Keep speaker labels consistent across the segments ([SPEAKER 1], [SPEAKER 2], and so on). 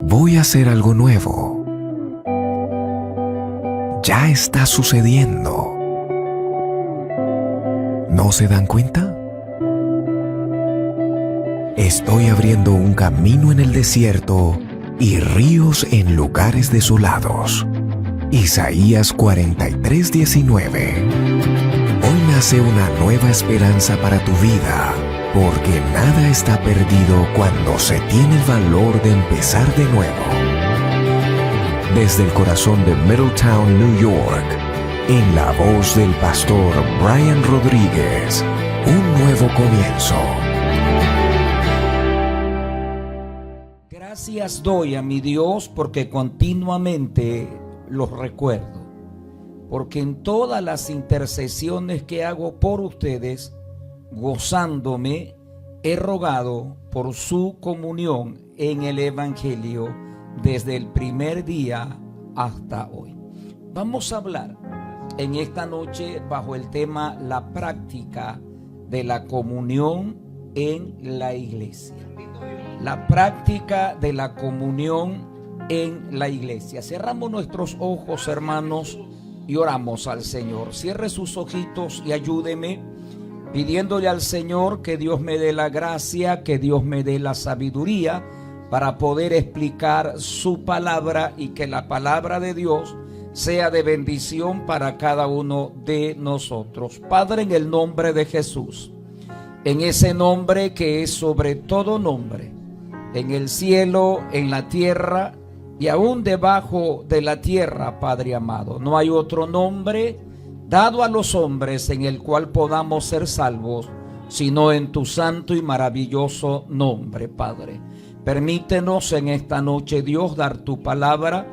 [SPEAKER 1] Voy a hacer algo nuevo. Ya está sucediendo. ¿No se dan cuenta? Estoy abriendo un camino en el desierto y ríos en lugares desolados. Isaías 43:19. Hoy nace una nueva esperanza para tu vida, porque nada está perdido cuando se tiene el valor de empezar de nuevo. Desde el corazón de Middletown, New York, en la voz del pastor Brian Rodríguez, un nuevo comienzo.
[SPEAKER 2] Gracias doy a mi Dios porque continuamente los recuerdo, porque en todas las intercesiones que hago por ustedes, gozándome, he rogado por su comunión en el Evangelio desde el primer día hasta hoy. Vamos a hablar en esta noche bajo el tema la práctica de la comunión en la iglesia. La práctica de la comunión en la iglesia. Cerramos nuestros ojos, hermanos, y oramos al Señor. Cierre sus ojitos y ayúdeme pidiéndole al Señor que Dios me dé la gracia, que Dios me dé la sabiduría para poder explicar su palabra y que la palabra de Dios sea de bendición para cada uno de nosotros. Padre, en el nombre de Jesús, en ese nombre que es sobre todo nombre, en el cielo, en la tierra y aún debajo de la tierra, Padre amado. No hay otro nombre dado a los hombres en el cual podamos ser salvos, sino en tu santo y maravilloso nombre, Padre. Permítenos en esta noche, Dios, dar tu palabra,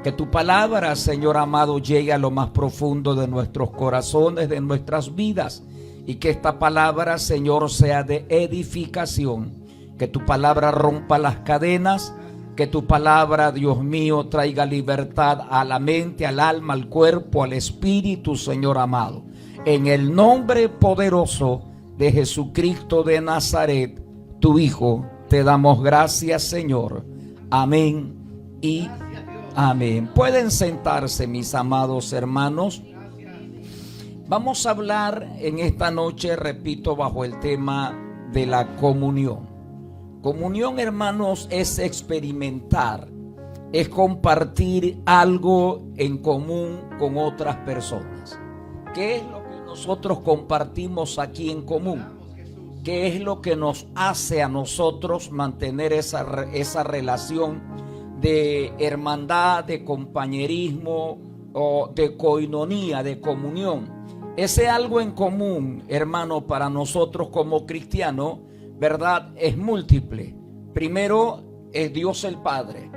[SPEAKER 2] que tu palabra, Señor amado, llegue a lo más profundo de nuestros corazones, de nuestras vidas, y que esta palabra, Señor, sea de edificación. Que tu palabra rompa las cadenas, que tu palabra, Dios mío, traiga libertad a la mente, al alma, al cuerpo, al espíritu, Señor amado. En el nombre poderoso de Jesucristo de Nazaret, tu Hijo, te damos gracias, Señor. Amén y amén. Pueden sentarse, mis amados hermanos. Vamos a hablar en esta noche, repito, bajo el tema de la comunión. Comunión, hermanos, es experimentar, es compartir algo en común con otras personas. ¿Qué es lo que nosotros compartimos aquí en común? ¿Qué es lo que nos hace a nosotros mantener esa relación de hermandad, de compañerismo o de coinonía, de comunión? Ese algo en común, hermano, para nosotros como cristianos, ¿verdad? Es múltiple. Primero es Dios el Padre.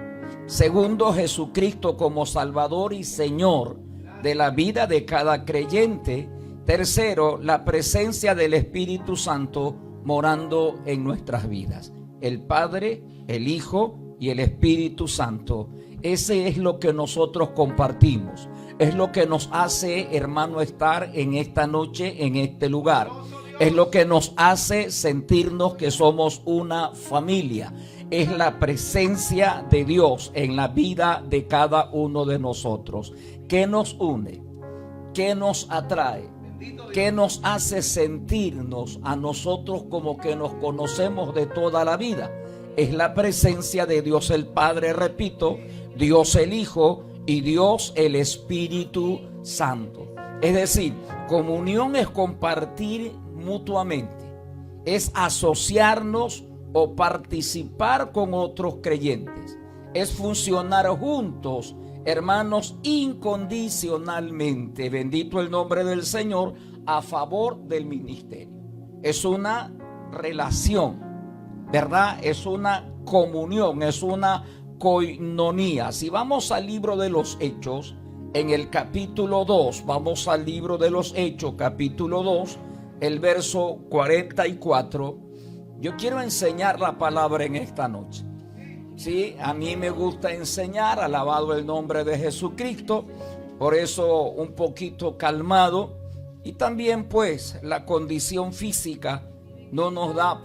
[SPEAKER 2] Segundo, Jesucristo como Salvador y Señor de la vida de cada creyente. Tercero, la presencia del Espíritu Santo morando en nuestras vidas. El Padre, el Hijo y el Espíritu Santo. Ese es lo que nosotros compartimos. Es lo que nos hace, hermano, estar en esta noche, en este lugar. Es lo que nos hace sentirnos que somos una familia. Es la presencia de Dios en la vida de cada uno de nosotros. ¿Qué nos une? ¿Qué nos atrae? ¿Qué nos hace sentirnos a nosotros como que nos conocemos de toda la vida? Es la presencia de Dios el Padre, repito, Dios el Hijo y Dios el Espíritu Santo. Es decir, comunión es compartir mutuamente, es asociarnos o participar con otros creyentes, es funcionar juntos, hermanos, incondicionalmente, bendito el nombre del Señor, a favor del ministerio. Es una relación, ¿verdad? Es una comunión, es una coinonía. Si vamos al libro de los Hechos, en el capítulo 2, vamos al libro de los Hechos, capítulo 2, el verso 44. Yo quiero enseñar la palabra en esta noche. Sí, a mí me gusta enseñar, alabado el nombre de Jesucristo, por eso un poquito calmado, y también pues la condición física no nos da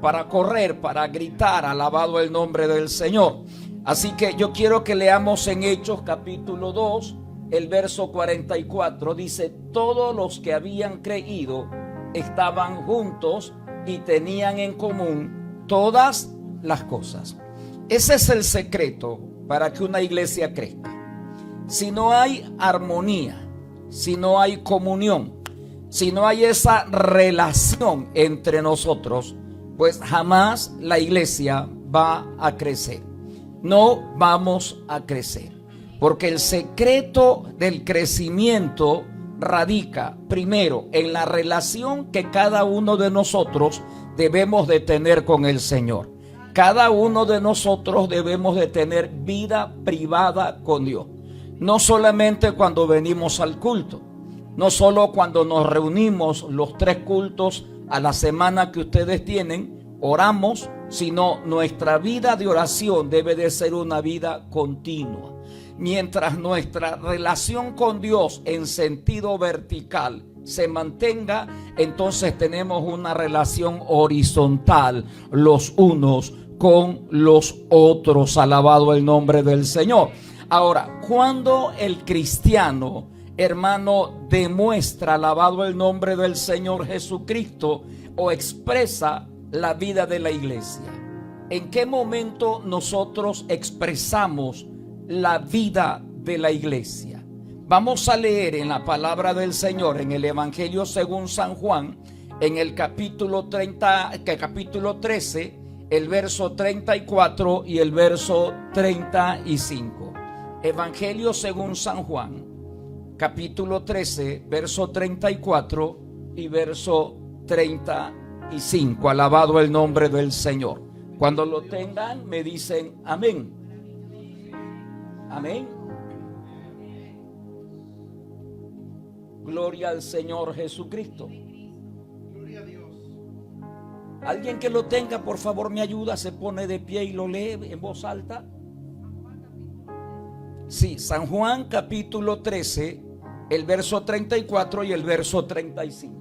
[SPEAKER 2] para correr, para gritar, alabado el nombre del Señor. Así que yo quiero que leamos en Hechos capítulo 2, el verso 44. Dice: todos los que habían creído estaban juntos y tenían en común todas las cosas. Ese es el secreto para que una iglesia crezca. Si no hay armonía, si no hay comunión, si no hay esa relación entre nosotros, pues jamás la iglesia va a crecer. No vamos a crecer, porque el secreto del crecimiento radica primero en la relación que cada uno de nosotros debemos de tener con el Señor. Cada uno de nosotros debemos de tener vida privada con Dios. No solamente cuando venimos al culto, no solo cuando nos reunimos los 3 cultos a la semana que ustedes tienen, oramos, sino nuestra vida de oración debe de ser una vida continua. Mientras nuestra relación con Dios en sentido vertical se mantenga, entonces tenemos una relación horizontal los unos con los otros. Alabado el nombre del Señor. Ahora, cuando el cristiano, hermano, demuestra, alabado el nombre del Señor Jesucristo, o expresa la vida de la iglesia, ¿en qué momento nosotros expresamos la vida de la iglesia? Vamos a leer en la palabra del Señor, en el Evangelio según San Juan, en el capítulo 13, el verso 34 y el verso 35. Evangelio según San Juan, capítulo 13, verso 34 y verso 35. Alabado el nombre del Señor. Cuando lo tengan, me dicen amén. Amén. Gloria al Señor Jesucristo. Gloria a Dios. Alguien que lo tenga, por favor, me ayuda, se pone de pie y lo lee en voz alta. Sí, San Juan capítulo 13, el verso 34 y el verso 35.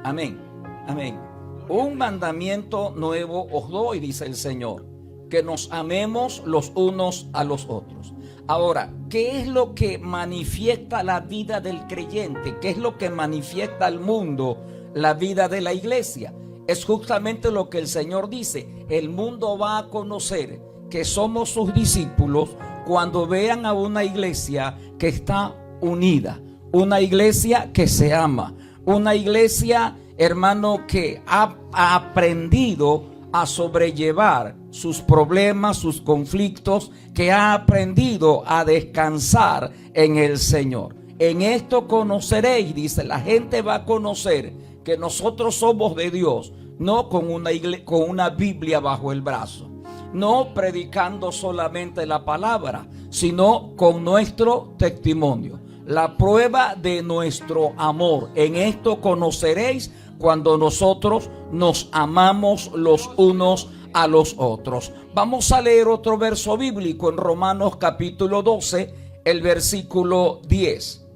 [SPEAKER 2] Amén, amén. Un mandamiento nuevo os doy, dice el Señor, que nos amemos los unos a los otros. Ahora, ¿qué es lo que manifiesta la vida del creyente? ¿Qué es lo que manifiesta al mundo la vida de la iglesia? Es justamente lo que el Señor dice. El mundo va a conocer que somos sus discípulos cuando vean a una iglesia que está unida, una iglesia que se ama, una iglesia, hermano, que ha aprendido a sobrellevar sus problemas, sus conflictos, que ha aprendido a descansar en el Señor. En esto conoceréis, dice, la gente va a conocer que nosotros somos de Dios, no con una Biblia bajo el brazo, no predicando solamente la palabra, sino con nuestro testimonio, la prueba de nuestro amor. En esto conoceréis cuando nosotros nos amamos los unos a los otros. Vamos a leer otro verso bíblico en Romanos capítulo 12, el versículo 10.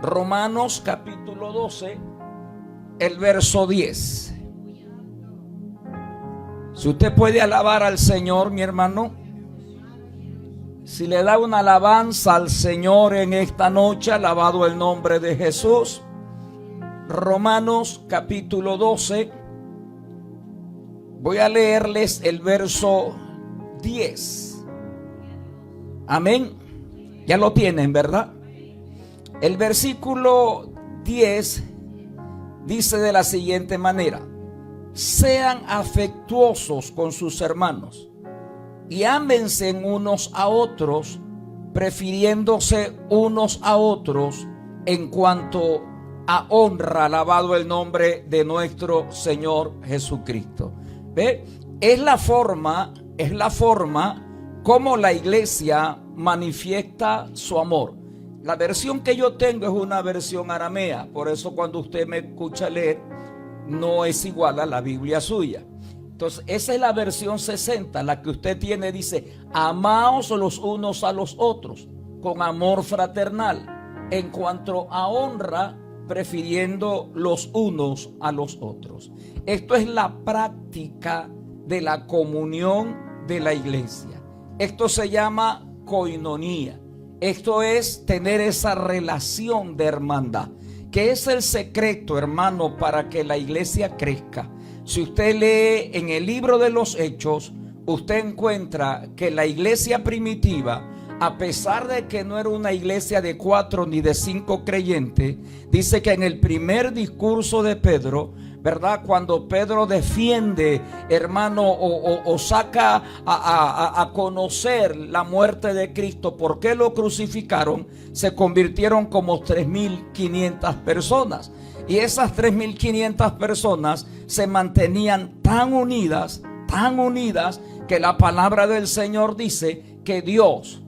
[SPEAKER 2] Romanos capítulo 12, el verso 10. Si usted puede alabar al Señor, mi hermano, si le da una alabanza al Señor en esta noche, alabado el nombre de Jesús. Romanos capítulo 12, voy a leerles el verso 10. Amén. Ya lo tienen, ¿verdad? El versículo 10 dice de la siguiente manera: sean afectuosos con sus hermanos y ámense unos a otros, prefiriéndose unos a otros en cuanto a honra. Alabado el nombre de nuestro Señor Jesucristo. ¿Ve? Es la forma como la iglesia manifiesta su amor. La versión que yo tengo es una versión aramea, por eso cuando usted me escucha leer, no es igual a la Biblia suya. Entonces, esa es la versión 60, la que usted tiene, dice: amaos los unos a los otros con amor fraternal, en cuanto a honra, prefiriendo los unos a los otros. Esto es la práctica de la comunión de la iglesia. Esto se llama coinonía. Esto es tener esa relación de hermandad, que es el secreto, hermano, para que la iglesia crezca. Si usted lee en el libro de los Hechos, usted encuentra que la iglesia primitiva, a pesar de que no era una iglesia de 4 ni de 5 creyentes, dice que en el primer discurso de Pedro, ¿verdad? Cuando Pedro defiende, hermano, o saca a conocer la muerte de Cristo, por qué lo crucificaron, se convirtieron como 3.500 personas. Y esas 3.500 personas se mantenían tan unidas, que la palabra del Señor dice que Dios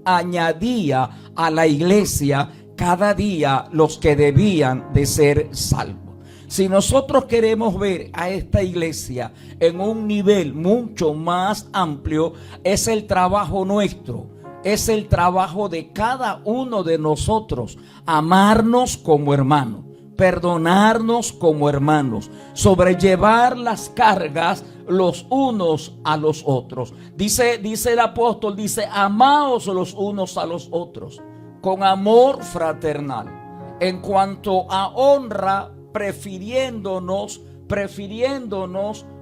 [SPEAKER 2] añadía a la iglesia cada día los que debían de ser salvos. Si nosotros queremos ver a esta iglesia en un nivel mucho más amplio, es el trabajo nuestro, es el trabajo de cada uno de nosotros, amarnos como hermanos, perdonarnos como hermanos, sobrellevar las cargas los unos a los otros. Dice el apóstol, dice: amaos los unos a los otros con amor fraternal, en cuanto a honra, prefiriéndonos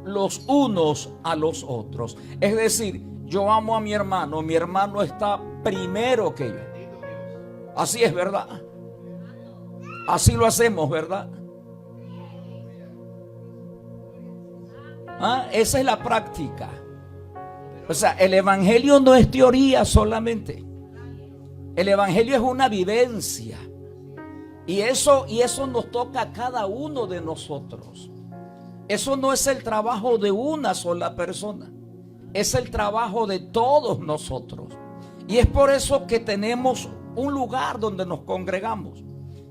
[SPEAKER 2] los unos a los otros. Es decir, yo amo a mi hermano está primero que yo. Así es, ¿verdad? Así lo hacemos, ¿verdad? Esa es la práctica. O sea, el evangelio no es teoría solamente. El evangelio es una vivencia. Y eso nos toca a cada uno de nosotros. Eso no es el trabajo de una sola persona, es el trabajo de todos nosotros. Y es por eso que tenemos un lugar donde nos congregamos.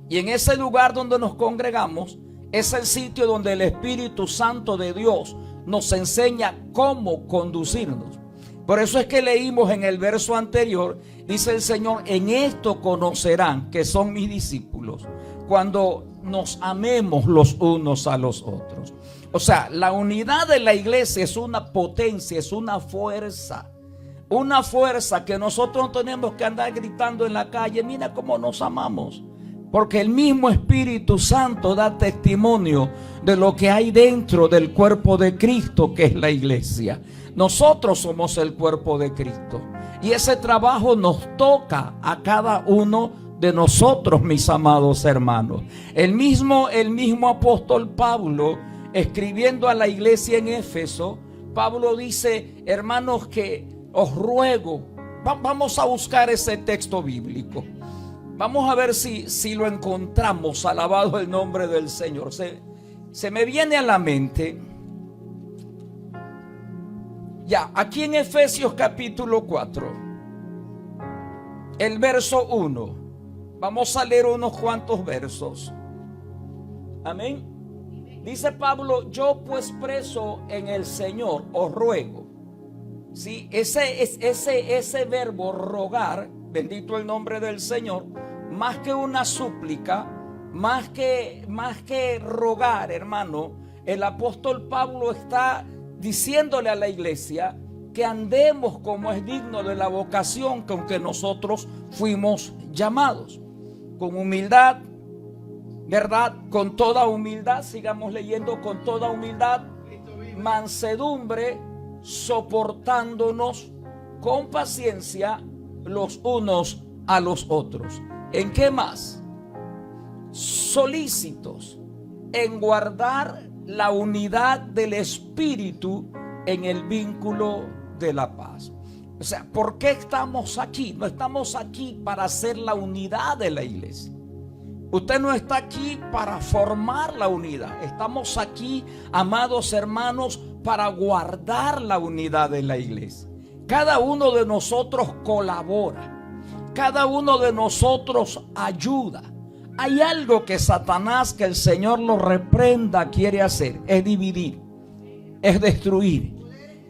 [SPEAKER 2] Y en ese lugar donde nos congregamos es el sitio donde el Espíritu Santo de Dios nos enseña cómo conducirnos. Por eso es que leímos en el verso anterior, dice el Señor: en esto conocerán que son mis discípulos, cuando nos amemos los unos a los otros. O sea, la unidad de la iglesia es una potencia, es una fuerza que nosotros no tenemos que andar gritando en la calle: mira cómo nos amamos. Porque el mismo Espíritu Santo da testimonio de lo que hay dentro del cuerpo de Cristo, que es la iglesia. Nosotros somos el cuerpo de Cristo. Y ese trabajo nos toca a cada uno de nosotros, mis amados hermanos. El mismo apóstol Pablo, escribiendo a la iglesia en Éfeso, Pablo dice: hermanos, que os ruego. Vamos a buscar ese texto bíblico. Vamos a ver si lo encontramos. Alabado el nombre del Señor. Se me viene a la mente. Ya, aquí en Efesios capítulo 4, el verso 1. Vamos a leer unos cuantos versos. Amén. Dice Pablo: yo pues preso en el Señor os ruego. Sí, ese verbo rogar, bendito el nombre del Señor, más que una súplica, más que rogar, hermano, el apóstol Pablo está diciéndole a la iglesia que andemos como es digno de la vocación con que nosotros fuimos llamados, con humildad, ¿verdad? Con toda humildad, sigamos leyendo, con toda humildad, mansedumbre, soportándonos con paciencia los unos a los otros. ¿En qué más? Solícitos en guardar la unidad del Espíritu en el vínculo de la paz. O sea, ¿por qué estamos aquí? No estamos aquí para hacer la unidad de la iglesia. Usted no está aquí para formar la unidad. Estamos aquí, amados hermanos, para guardar la unidad de la iglesia. Cada uno de nosotros colabora. Cada uno de nosotros ayuda hay algo que Satanás, que el Señor lo reprenda, quiere hacer: es dividir, es destruir.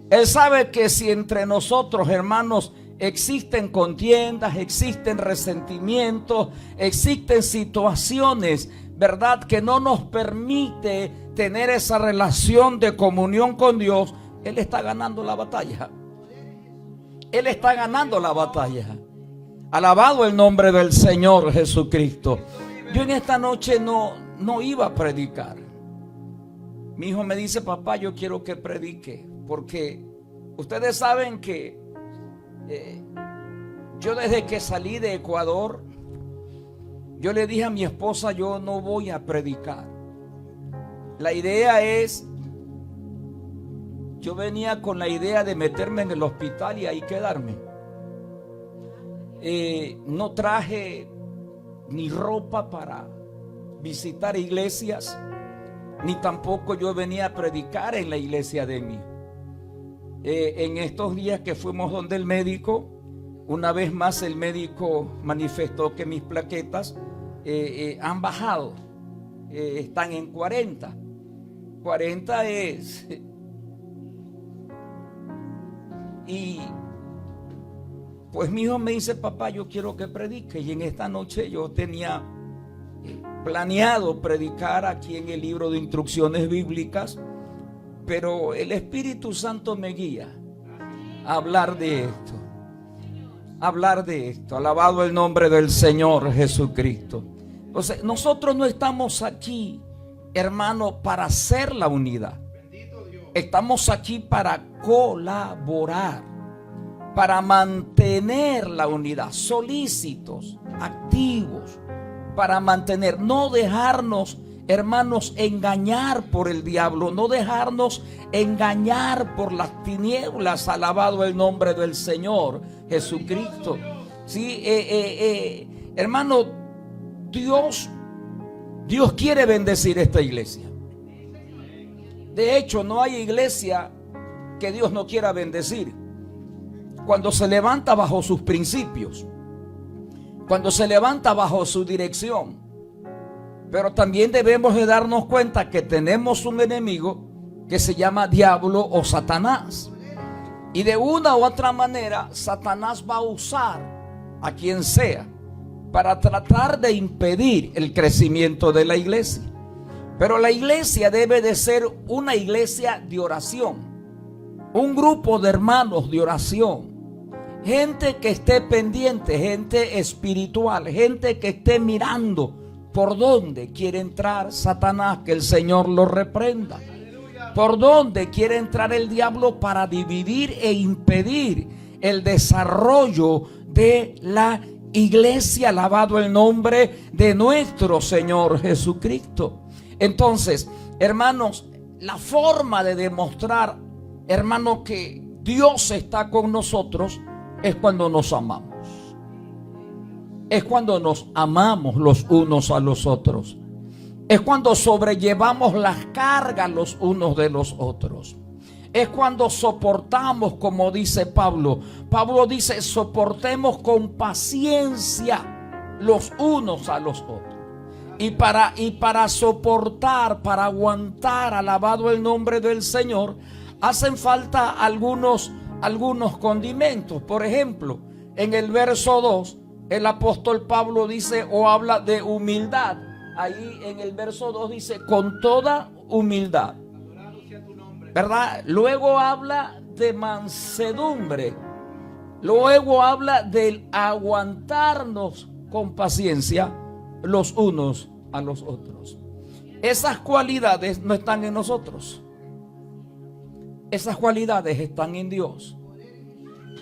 [SPEAKER 2] Él sabe que si entre nosotros, hermanos, existen contiendas, existen resentimientos, existen situaciones, ¿verdad?, que no nos permite tener esa relación de comunión con Dios, Él está ganando la batalla. Él está ganando la batalla. Alabado el nombre del Señor Jesucristo. Yo en esta noche no iba a predicar. Mi hijo me dice: papá, yo quiero que predique, porque ustedes saben que yo desde que salí de Ecuador, yo le dije a mi esposa: yo no voy a predicar. La idea es, yo venía con la idea de meterme en el hospital y ahí quedarme. No traje ni ropa para visitar iglesias, ni tampoco yo venía a predicar en la iglesia de mí. En estos días que fuimos donde el médico, una vez más el médico manifestó que mis plaquetas han bajado, están en 40. 40 es... Y pues mi hijo me dice: papá, yo quiero que predique. Y en esta noche yo tenía planeado predicar aquí en el libro de instrucciones bíblicas, pero el Espíritu Santo me guía a hablar de esto. Hablar de esto. Alabado el nombre del Señor Jesucristo. Entonces, nosotros no estamos aquí, hermano, para hacer la unidad. Estamos aquí para colaborar, para mantener la unidad, solícitos, activos, para mantener, no dejarnos, hermanos, engañar por el diablo, no dejarnos engañar por las tinieblas. Alabado el nombre del Señor Jesucristo. Sí, hermano, Dios quiere bendecir esta iglesia. De hecho, no hay iglesia que Dios no quiera bendecir. Cuando se levanta bajo sus principios, cuando se levanta bajo su dirección. Pero también debemos de darnos cuenta que tenemos un enemigo que se llama diablo o Satanás. Y de una u otra manera, Satanás va a usar a quien sea para tratar de impedir el crecimiento de la iglesia. Pero la iglesia debe de ser una iglesia de oración, un grupo de hermanos de oración, gente que esté pendiente, gente espiritual, gente que esté mirando por dónde quiere entrar Satanás, que el Señor lo reprenda. Por dónde quiere entrar el diablo para dividir e impedir el desarrollo de la iglesia. Alabado el nombre de nuestro Señor Jesucristo. Entonces, hermanos, la forma de demostrar, hermanos, que Dios está con nosotros es cuando nos amamos. Es cuando nos amamos los unos a los otros. Es cuando sobrellevamos las cargas los unos de los otros. Es cuando soportamos, como dice Pablo. Pablo dice: soportemos con paciencia los unos a los otros. Y para soportar, para aguantar, alabado el nombre del Señor, hacen falta algunos condimentos. Por ejemplo, en el verso 2, el apóstol Pablo dice o habla de humildad. Ahí en el verso 2 dice: con toda humildad, ¿verdad? Luego habla de mansedumbre. Luego habla del aguantarnos con paciencia los unos a los otros. Esas cualidades no están en nosotros. Esas cualidades están en Dios.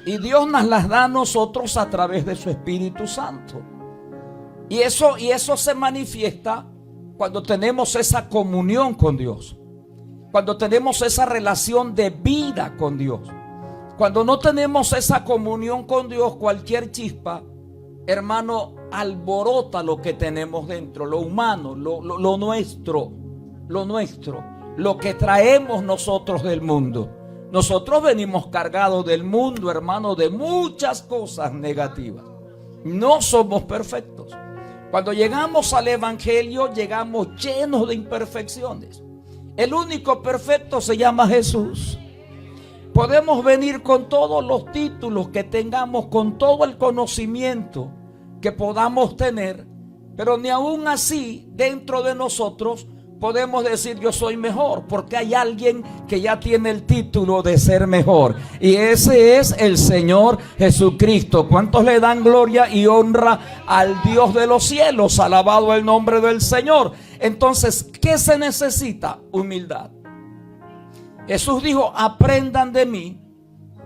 [SPEAKER 2] Y Dios nos las da a nosotros a través de su Espíritu Santo. Y eso se manifiesta cuando tenemos esa comunión con Dios. Cuando tenemos esa relación de vida con Dios. Cuando no tenemos esa comunión con Dios, cualquier chispa, hermano, alborota lo que tenemos dentro, lo humano, lo nuestro, lo que traemos nosotros del mundo. Nosotros venimos cargados del mundo, hermano, de muchas cosas negativas. No somos perfectos, Cuando llegamos al Evangelio, llegamos llenos de imperfecciones. El único perfecto se llama Jesús. Podemos venir con todos los títulos que tengamos, con todo el conocimiento que podamos tener, pero ni aún así dentro de nosotros podemos decir yo soy mejor, porque hay alguien que ya tiene el título de ser mejor, y ese es el Señor Jesucristo. ¿Cuántos le dan gloria y honra al Dios de los cielos? Alabado el nombre del Señor. Entonces, ¿qué se necesita? Humildad. Jesús dijo: aprendan de mí,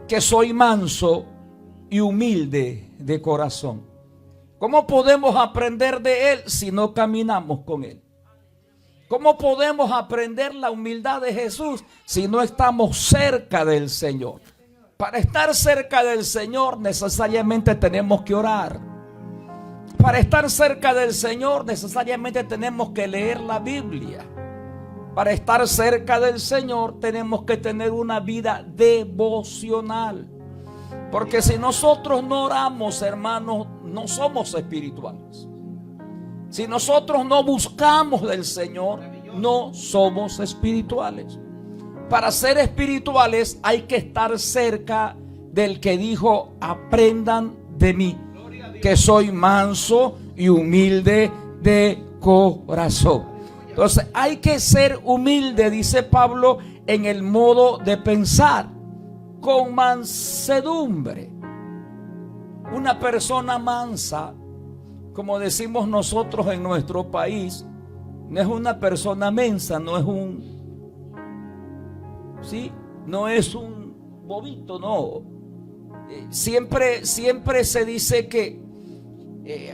[SPEAKER 2] que soy manso y humilde de corazón. ¿Cómo podemos aprender de Él si no caminamos con Él? ¿Cómo podemos aprender la humildad de Jesús si no estamos cerca del Señor? Para estar cerca del Señor necesariamente tenemos que orar. Para estar cerca del Señor necesariamente tenemos que leer la Biblia. Para estar cerca del Señor tenemos que tener una vida devocional. Porque si nosotros no oramos, hermanos, no somos espirituales. Si nosotros no buscamos del Señor, no somos espirituales. Para ser espirituales hay que estar cerca del que dijo: aprendan de mí, que soy manso y humilde de corazón. Entonces hay que ser humilde, dice Pablo, en el modo de pensar, con mansedumbre. Una persona mansa, como decimos nosotros en nuestro país, no es una persona mensa, no es no es un bobito, no. Siempre se dice que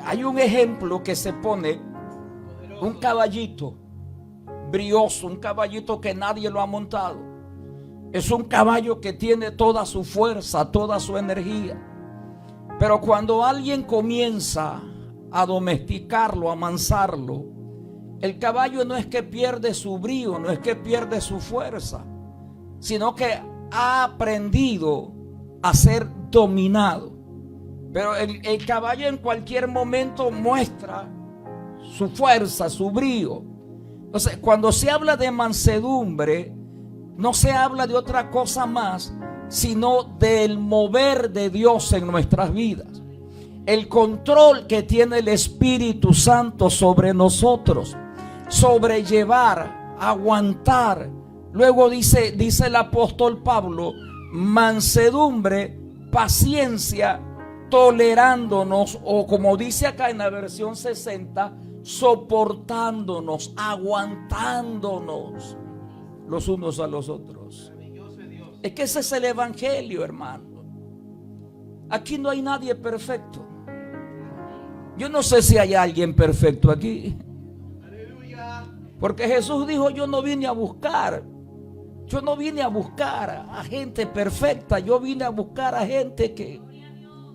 [SPEAKER 2] hay un ejemplo que se pone: un caballito brioso, un caballito que nadie lo ha montado. Es un caballo que tiene toda su fuerza, toda su energía. Pero cuando alguien comienza a domesticarlo, a amansarlo, el caballo no es que pierde su brío, no es que pierde su fuerza, sino que ha aprendido a ser dominado. Pero el caballo en cualquier momento muestra su fuerza, su brío. Entonces, cuando se habla de mansedumbre, no se habla de otra cosa más, sino del mover de Dios en nuestras vidas. El control que tiene el Espíritu Santo sobre nosotros, sobrellevar, aguantar. Luego dice el apóstol Pablo: mansedumbre, paciencia, tolerándonos, o como dice acá en la versión 60, soportándonos, aguantándonos los unos a los otros. Es que ese es el Evangelio, hermano. Aquí no hay nadie perfecto. Yo no sé si hay alguien perfecto aquí, porque Jesús dijo: yo no vine a buscar a gente perfecta. Yo vine a buscar a gente que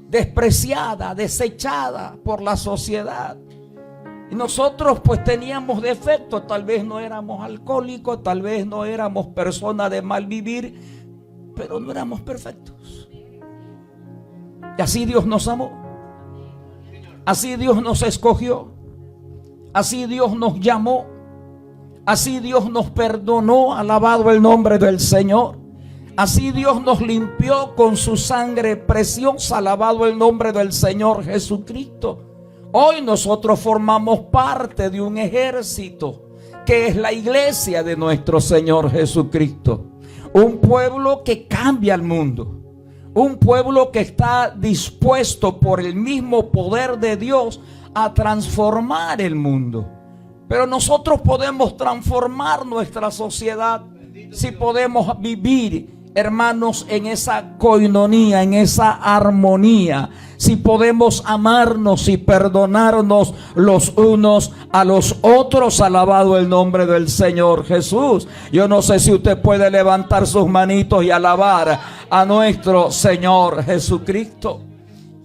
[SPEAKER 2] despreciada, desechada por la sociedad. Y nosotros pues teníamos defectos. Tal vez no éramos alcohólicos, tal vez no éramos personas de mal vivir, pero no éramos perfectos. Y así Dios nos amó, así Dios nos escogió, así Dios nos llamó, así Dios nos perdonó. Alabado el nombre del Señor. Así Dios nos limpió con su sangre preciosa. Alabado el nombre del Señor Jesucristo. Hoy nosotros formamos parte de un ejército que es la iglesia de nuestro Señor Jesucristo. Un pueblo que cambia el mundo. Un pueblo que está dispuesto por el mismo poder de Dios a transformar el mundo. Pero nosotros podemos transformar nuestra sociedad si podemos vivir, hermanos, en esa coinonía, en esa armonía. Si podemos amarnos y perdonarnos los unos a los otros. Alabado el nombre del Señor Jesús. Yo no sé si usted puede levantar sus manitos y alabar a nuestro Señor Jesucristo.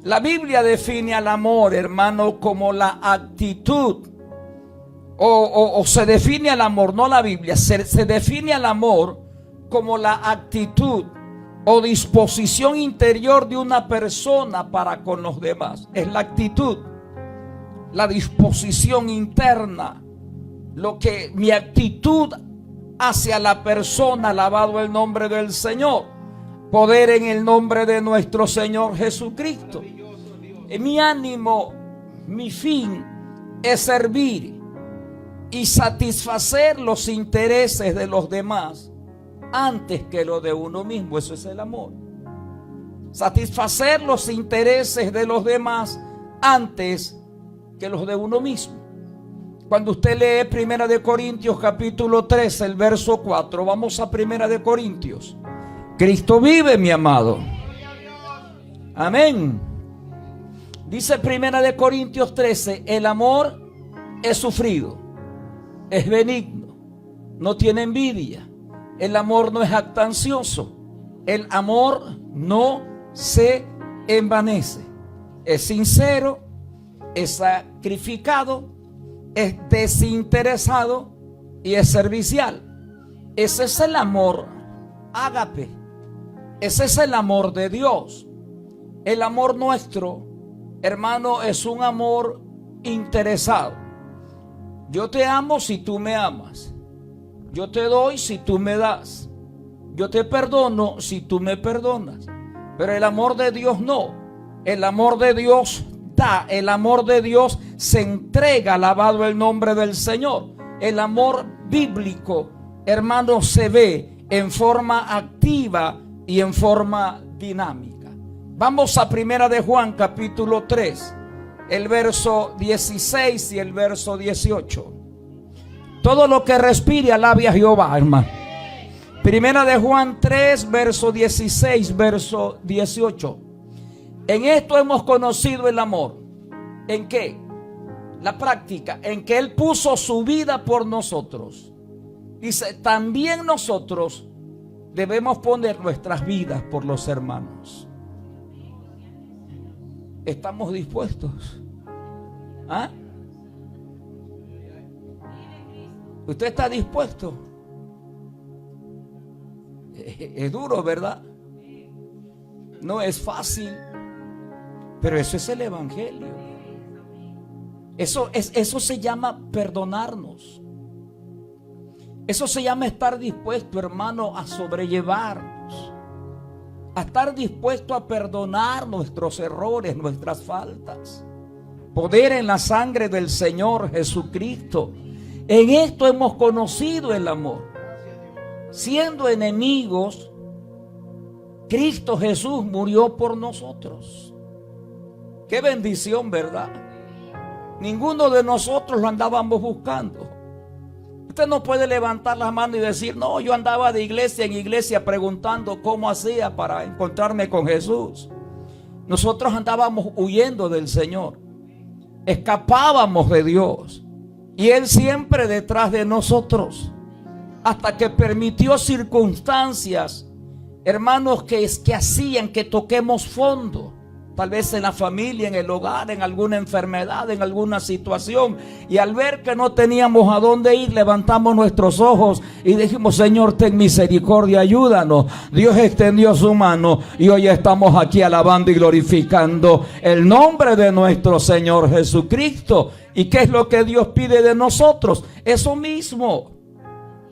[SPEAKER 2] La Biblia define al amor, hermano, como la actitud. O se define al amor, no la Biblia, se define al amor como la actitud o disposición interior de una persona para con los demás. Es la actitud. la disposición interna, lo que mi actitud hacia la persona, alabado el nombre del Señor. Poder en el nombre de nuestro Señor Jesucristo. Mi ánimo, mi fin es servir y satisfacer los intereses de los demás antes que lo de uno mismo. Eso es el amor. Satisfacer los intereses de los demás antes que los de uno mismo. Cuando usted lee 1 de Corintios capítulo 13, el verso 4, vamos a 1 de Corintios. Cristo vive, mi amado. Amén. Dice 1 de Corintios 13, el amor es sufrido, es benigno, no tiene envidia, el amor no es jactancioso, el amor no se envanece, es sincero, es sacrificado, es desinteresado y es servicial. Ese es el amor ágape, ese es el amor de Dios. El amor nuestro, hermano, es un amor interesado. Yo te amo si tú me amas. Yo te doy si tú me das. Yo te perdono si tú me perdonas. Pero el amor de Dios no. El amor de Dios da. El amor de Dios se entrega, alabado el nombre del Señor. El amor bíblico, hermano, se ve en forma activa y en forma dinámica. Vamos a 1 de Juan capítulo 3, el verso 16 y el verso 18. Todo lo que respire alabe a Jehová, hermano. 1 de Juan 3, verso 16, verso 18. En esto hemos conocido el amor. ¿En qué? La práctica, en que Él puso su vida por nosotros. Dice, también nosotros debemos poner nuestras vidas por los hermanos. ¿Estamos dispuestos? ¿Ah? ¿Usted está dispuesto? Es duro, ¿verdad? No es fácil, pero eso es el evangelio. Eso se llama perdonarnos. Eso se llama estar dispuesto, hermano, a sobrellevarnos, a estar dispuesto a perdonar nuestros errores, nuestras faltas. Poder en la sangre del Señor Jesucristo. En esto hemos conocido el amor. Siendo enemigos, Cristo Jesús murió por nosotros. Qué bendición, ¿verdad? Ninguno de nosotros lo andábamos buscando. Usted no puede levantar las manos y decir, no, yo andaba de iglesia en iglesia preguntando cómo hacía para encontrarme con Jesús. Nosotros andábamos huyendo del Señor. Escapábamos de Dios. Y Él siempre detrás de nosotros. Hasta que permitió circunstancias, hermanos, que hacían que toquemos fondo. Tal vez en la familia, en el hogar, en alguna enfermedad, en alguna situación. Y al ver que no teníamos a dónde ir, levantamos nuestros ojos y dijimos, Señor, ten misericordia, ayúdanos. Dios extendió su mano y hoy estamos aquí alabando y glorificando el nombre de nuestro Señor Jesucristo. ¿Y qué es lo que Dios pide de nosotros? Eso mismo.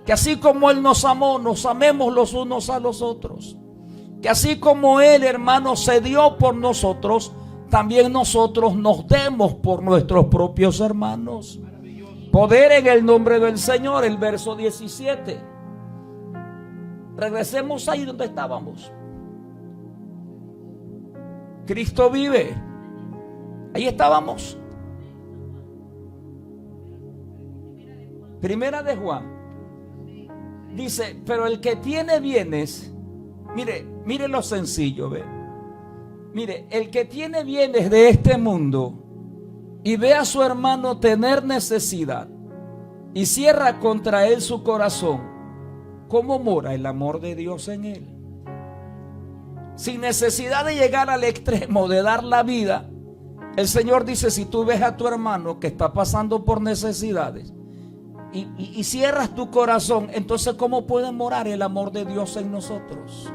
[SPEAKER 2] Que así como Él nos amó, nos amemos los unos a los otros. Que así como Él, hermano, se dio por nosotros, también nosotros nos demos por nuestros propios hermanos. Poder en el nombre del Señor, el verso 17. Regresemos ahí donde estábamos. Cristo vive. Ahí estábamos. 1 de Juan. Dice, pero el que tiene bienes, mire lo sencillo, ve. Mire, el que tiene bienes de este mundo y ve a su hermano tener necesidad y cierra contra él su corazón, ¿cómo mora el amor de Dios en él? Sin necesidad de llegar al extremo de dar la vida, el Señor dice, si tú ves a tu hermano que está pasando por necesidades y cierras tu corazón, entonces ¿cómo puede morar el amor de Dios en nosotros?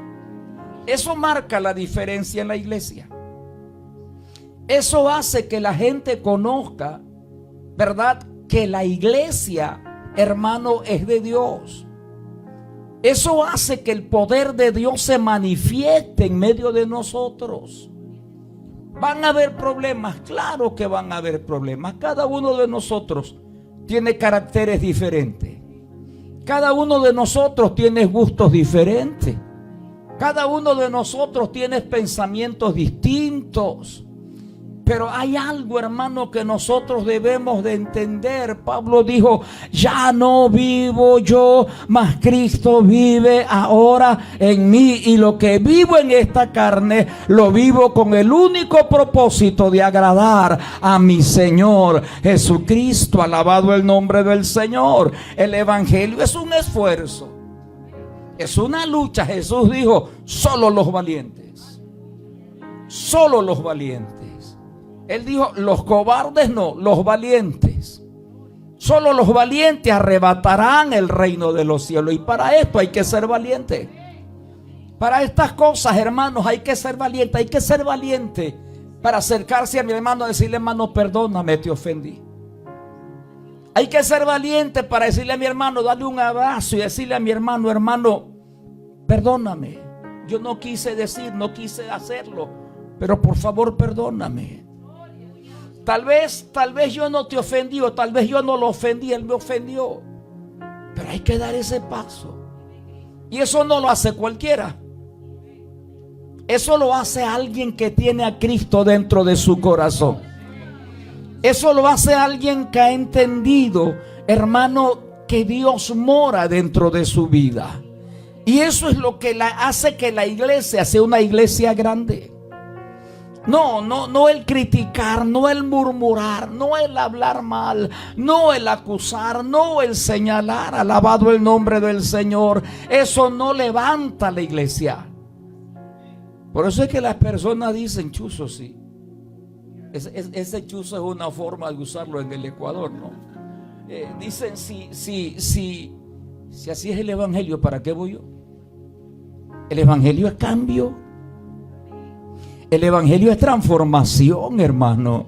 [SPEAKER 2] Eso marca la diferencia en la iglesia. Eso hace que la gente conozca ¿verdad? Que la iglesia, hermano, es de Dios. Eso hace que el poder de Dios se manifieste en medio de nosotros. ¿Van a haber problemas? Claro que van a haber problemas. Cada uno de nosotros tiene caracteres diferentes. Cada uno de nosotros tiene gustos diferentes. Cada uno de nosotros tiene pensamientos distintos. Pero hay algo, hermano, que nosotros debemos de entender. Pablo dijo: ya no vivo yo, mas Cristo vive ahora en mí. Y lo que vivo en esta carne, lo vivo con el único propósito de agradar a mi Señor Jesucristo. Alabado el nombre del Señor. El evangelio es un esfuerzo, es una lucha. Jesús dijo: solo los valientes, solo los valientes. Él dijo: los cobardes no, los valientes. Solo los valientes arrebatarán el reino de los cielos. Y para esto hay que ser valiente. Para estas cosas, hermanos, hay que ser valiente. Hay que ser valiente para acercarse a mi hermano y decirle: hermano, perdóname, te ofendí. Hay que ser valiente para decirle a mi hermano, darle un abrazo y decirle a mi hermano: hermano, perdóname. Yo no quise decir, no quise hacerlo, pero por favor perdóname. Tal vez yo no te ofendí, o tal vez yo no lo ofendí, él me ofendió. Pero hay que dar ese paso. Y eso no lo hace cualquiera. Eso lo hace alguien que tiene a Cristo dentro de su corazón. Eso lo hace alguien que ha entendido, hermano, que Dios mora dentro de su vida. Y eso es lo que hace que la iglesia sea una iglesia grande. No el criticar, no el murmurar, no el hablar mal, no el acusar, no el señalar. Alabado el nombre del Señor. Eso no levanta la iglesia. Por eso es que las personas dicen: chuzo, sí. Ese chuzo es una forma de usarlo en el Ecuador, ¿no? Dicen: si así es el evangelio, ¿para qué voy yo? El evangelio es cambio. El evangelio es transformación, hermano.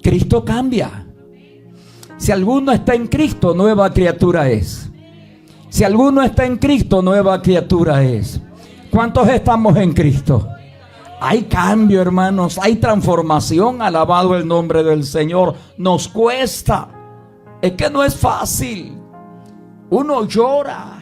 [SPEAKER 2] Cristo cambia. Si alguno está en Cristo, nueva criatura es. Si alguno está en Cristo, nueva criatura es. ¿Cuántos estamos en Cristo? Hay cambio, hermanos. Hay transformación. Alabado el nombre del Señor. Nos cuesta. Es que no es fácil. Uno llora.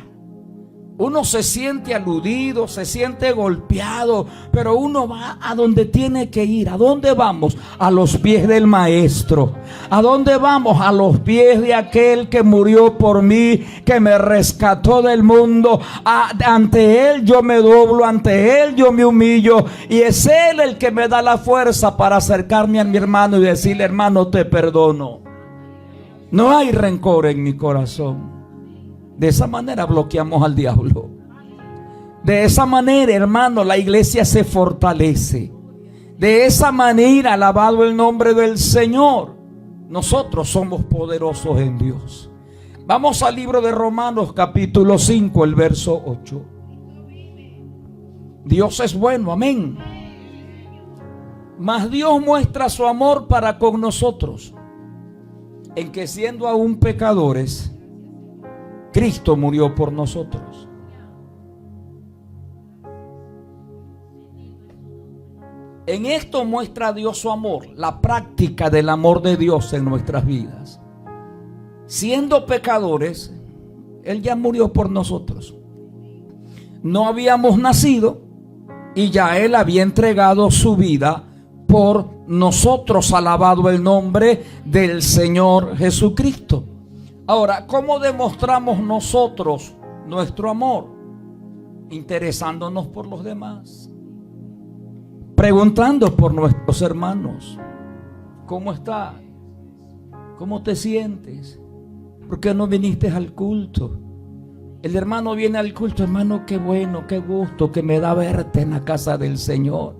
[SPEAKER 2] Uno se siente aludido, se siente golpeado, pero uno va a donde tiene que ir. ¿A dónde vamos? A los pies del Maestro. ¿A dónde vamos? A los pies de aquel que murió por mí, que me rescató del mundo. Ante Él yo me doblo, ante Él yo me humillo. Y es Él el que me da la fuerza para acercarme a mi hermano y decirle: hermano, te perdono. No hay rencor en mi corazón. De esa manera bloqueamos al diablo. De esa manera, hermano, la iglesia se fortalece. De esa manera, alabado el nombre del Señor, nosotros somos poderosos en Dios. Vamos al libro de Romanos capítulo 5, el verso 8. Dios es bueno, amén. Mas Dios muestra su amor para con nosotros, en que siendo aún pecadores, Cristo murió por nosotros. En esto muestra Dios su amor, la práctica del amor de Dios en nuestras vidas. Siendo pecadores, Él ya murió por nosotros. No habíamos nacido y ya Él había entregado su vida por nosotros. Alabado el nombre del Señor Jesucristo. Ahora, ¿cómo demostramos nosotros nuestro amor? Interesándonos por los demás, preguntando por nuestros hermanos: ¿cómo está? ¿Cómo te sientes? ¿Por qué no viniste al culto? El hermano viene al culto: hermano, qué bueno, qué gusto que me da verte en la casa del Señor.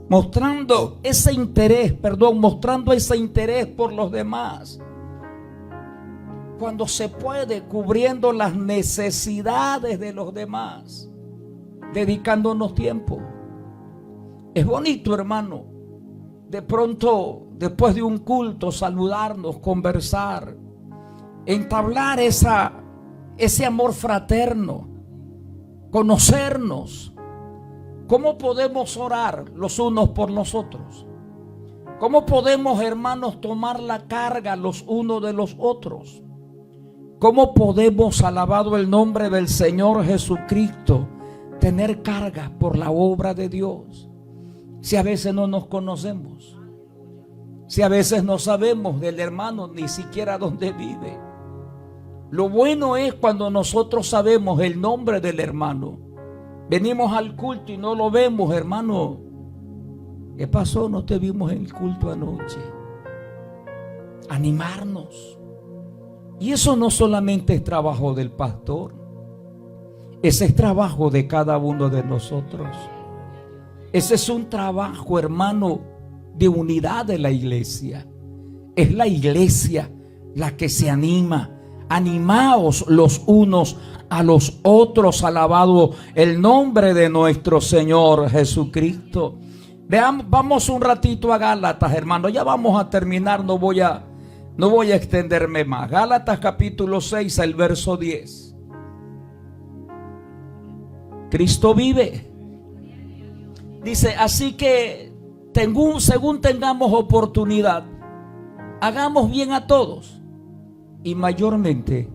[SPEAKER 2] Mostrando ese interés por los demás. Cuando se puede, cubriendo las necesidades de los demás, dedicándonos tiempo. Es bonito, hermano, de pronto, después de un culto, saludarnos, conversar, entablar ese amor fraterno, conocernos. ¿Cómo podemos orar los unos por los otros? ¿Cómo podemos, hermanos, tomar la carga los unos de los otros? ¿Cómo podemos, alabado el nombre del Señor Jesucristo, tener carga por la obra de Dios? Si a veces no nos conocemos, si a veces no sabemos del hermano ni siquiera dónde vive. Lo bueno es cuando nosotros sabemos el nombre del hermano. Venimos al culto y no lo vemos, hermano. ¿Qué pasó? No te vimos en el culto anoche. Animarnos. Y eso no solamente es trabajo del pastor, ese es trabajo de cada uno de nosotros. Ese es un trabajo, hermano, de unidad de la iglesia. Es la iglesia la que se anima. Animaos los unos a los otros, alabado el nombre de nuestro Señor Jesucristo. Veamos, vamos un ratito a Gálatas, hermano. Ya vamos a terminar, no voy a extenderme más. Gálatas capítulo 6, el verso 10. Cristo vive. Dice, así que según tengamos oportunidad, hagamos bien a todos, y mayormente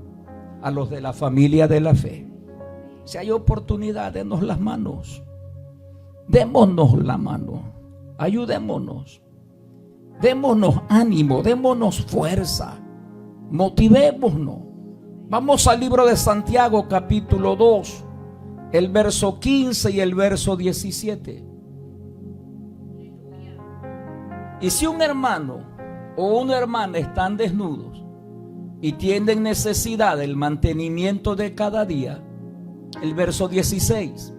[SPEAKER 2] a los de la familia de la fe. Si hay oportunidad, denos las manos. Démonos la mano. Ayudémonos. Démonos ánimo, démonos fuerza. Motivémonos. Vamos al libro de Santiago capítulo 2, el verso 15 y el verso 17. Y si un hermano o una hermana están desnudos y tienen necesidad del mantenimiento de cada día, el verso 16.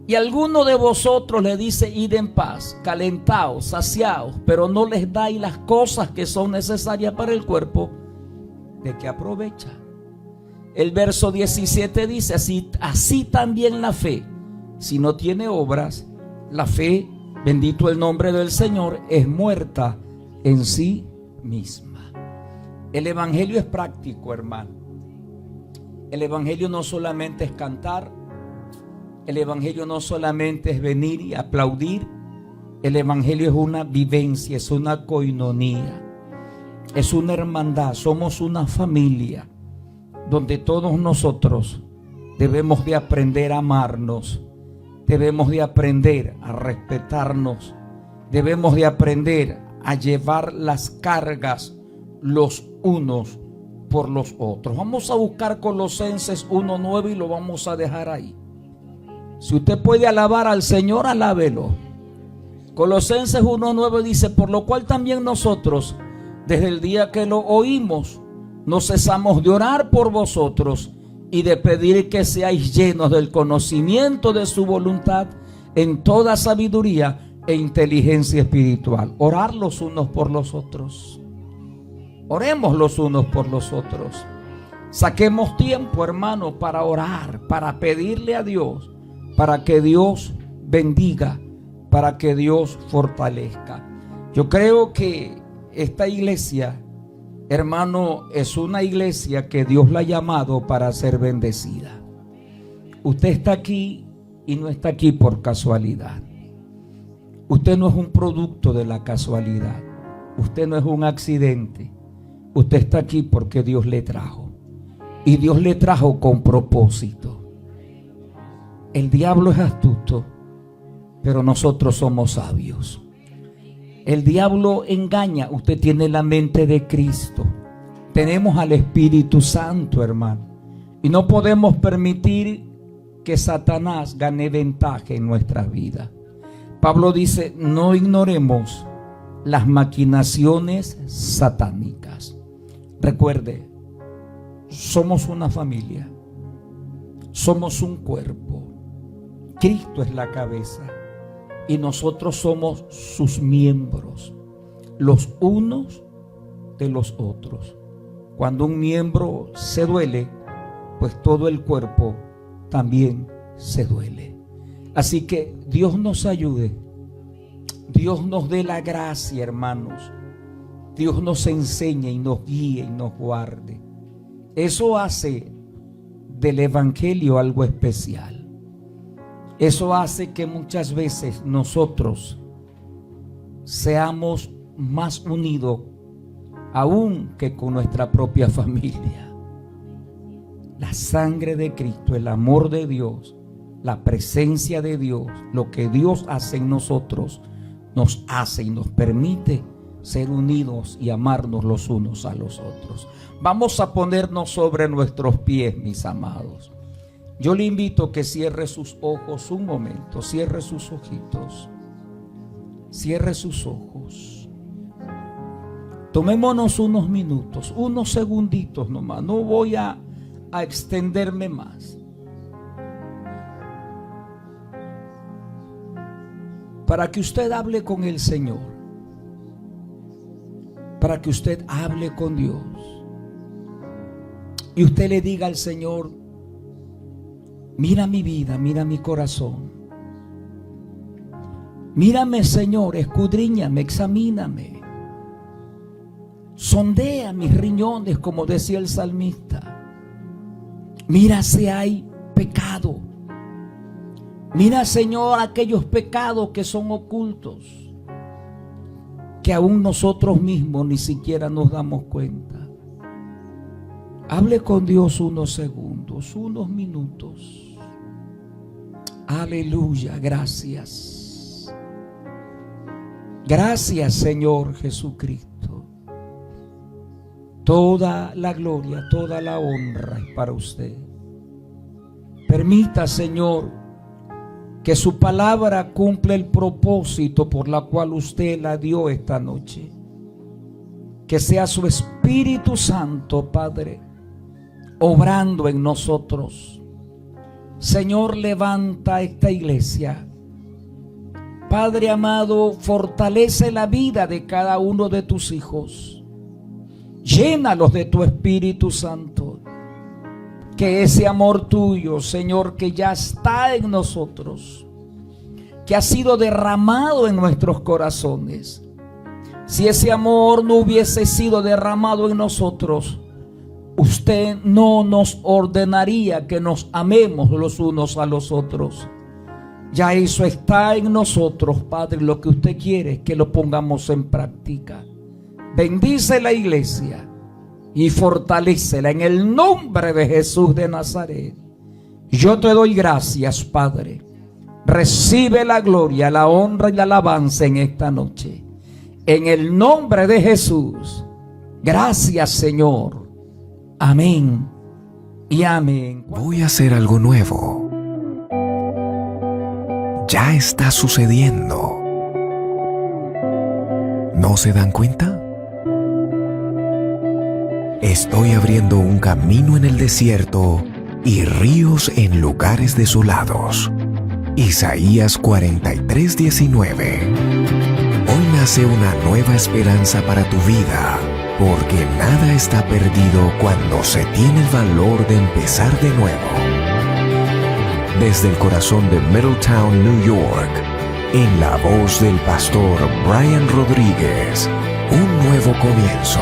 [SPEAKER 2] Y alguno de vosotros le dice, id en paz, calentaos, saciaos, pero no les dais las cosas que son necesarias para el cuerpo, ¿de qué aprovecha? El verso 17 dice, así también la fe, si no tiene obras, la fe, bendito el nombre del Señor, es muerta en sí misma. El evangelio es práctico, hermano. El evangelio no solamente es cantar. El evangelio no solamente es venir y aplaudir. El evangelio es una vivencia, es una coinonía, es una hermandad. Somos una familia donde todos nosotros debemos de aprender a amarnos, debemos de aprender a respetarnos, debemos de aprender a llevar las cargas los unos por los otros. Vamos a buscar Colosenses 1:9 y lo vamos a dejar ahí. Si usted puede alabar al Señor, alábelo. Colosenses 1:9 dice, por lo cual también nosotros, desde el día que lo oímos, no cesamos de orar por vosotros y de pedir que seáis llenos del conocimiento de su voluntad en toda sabiduría e inteligencia espiritual. Orar los unos por los otros. Oremos los unos por los otros. Saquemos tiempo, hermano, para orar, para pedirle a Dios, para que Dios bendiga, para que Dios fortalezca. Yo creo que esta iglesia, hermano, es una iglesia que Dios la ha llamado para ser bendecida. Usted está aquí y no está aquí por casualidad. Usted no es un producto de la casualidad. Usted no es un accidente. Usted está aquí porque Dios le trajo. Y Dios le trajo con propósito. El diablo es astuto, pero nosotros somos sabios. El diablo engaña. Usted tiene la mente de Cristo. Tenemos al Espíritu Santo, hermano. Y no podemos permitir que Satanás gane ventaja en nuestras vidas. Pablo dice, no ignoremos las maquinaciones satánicas. Recuerde, somos una familia. Somos un cuerpo. Cristo es la cabeza y nosotros somos sus miembros, los unos de los otros. Cuando un miembro se duele, pues todo el cuerpo también se duele. Así que Dios nos ayude Dios nos dé la gracia, hermanos. Dios nos enseñe y nos guíe y nos guarde. Eso hace del evangelio algo especial. Eso hace que muchas veces nosotros seamos más unidos aún que con nuestra propia familia. La sangre de Cristo, el amor de Dios, la presencia de Dios, lo que Dios hace en nosotros, nos hace y nos permite ser unidos y amarnos los unos a los otros. Vamos a ponernos sobre nuestros pies, mis amados. Yo le invito a que cierre sus ojos un momento, cierre sus ojitos, cierre sus ojos. Tomémonos unos minutos, unos segunditos nomás, no voy a extenderme más. Para que usted hable con el Señor, para que usted hable con Dios y usted le diga al Señor: mira mi vida, mira mi corazón, mírame, Señor, escudriñame, examíname, sondea mis riñones, como decía el salmista. Mira si hay pecado. Mira, Señor, aquellos pecados que son ocultos, que aún nosotros mismos ni siquiera nos damos cuenta. Hable con Dios unos segundos, unos minutos. Aleluya, gracias. Gracias, Señor Jesucristo. Toda la gloria, toda la honra es para usted. Permita, Señor, que su palabra cumpla el propósito por la cual usted la dio esta noche. Que sea su Espíritu Santo, Padre, obrando en nosotros. Señor, levanta esta iglesia. Padre amado, fortalece la vida de cada uno de tus hijos. Llénalos de tu Espíritu Santo. Que ese amor tuyo, Señor, que ya está en nosotros, que ha sido derramado en nuestros corazones, si ese amor no hubiese sido derramado en nosotros, usted no nos ordenaría que nos amemos los unos a los otros. Ya eso está en nosotros, Padre. Lo que usted quiere es que lo pongamos en práctica. Bendice la iglesia y fortalécela en el nombre de Jesús de Nazaret. Yo te doy gracias, Padre. Recibe la gloria, la honra y la alabanza en esta noche. En el nombre de Jesús. Gracias, Señor. Amén y amén.
[SPEAKER 1] Voy a hacer algo nuevo. Ya está sucediendo. ¿No se dan cuenta? Estoy abriendo un camino en el desierto y ríos en lugares desolados. Isaías 43:19. Hoy nace una nueva esperanza para tu vida, porque nada está perdido cuando se tiene el valor de empezar de nuevo. Desde el corazón de Middletown, New York, en la voz del pastor Brian Rodríguez, un nuevo comienzo.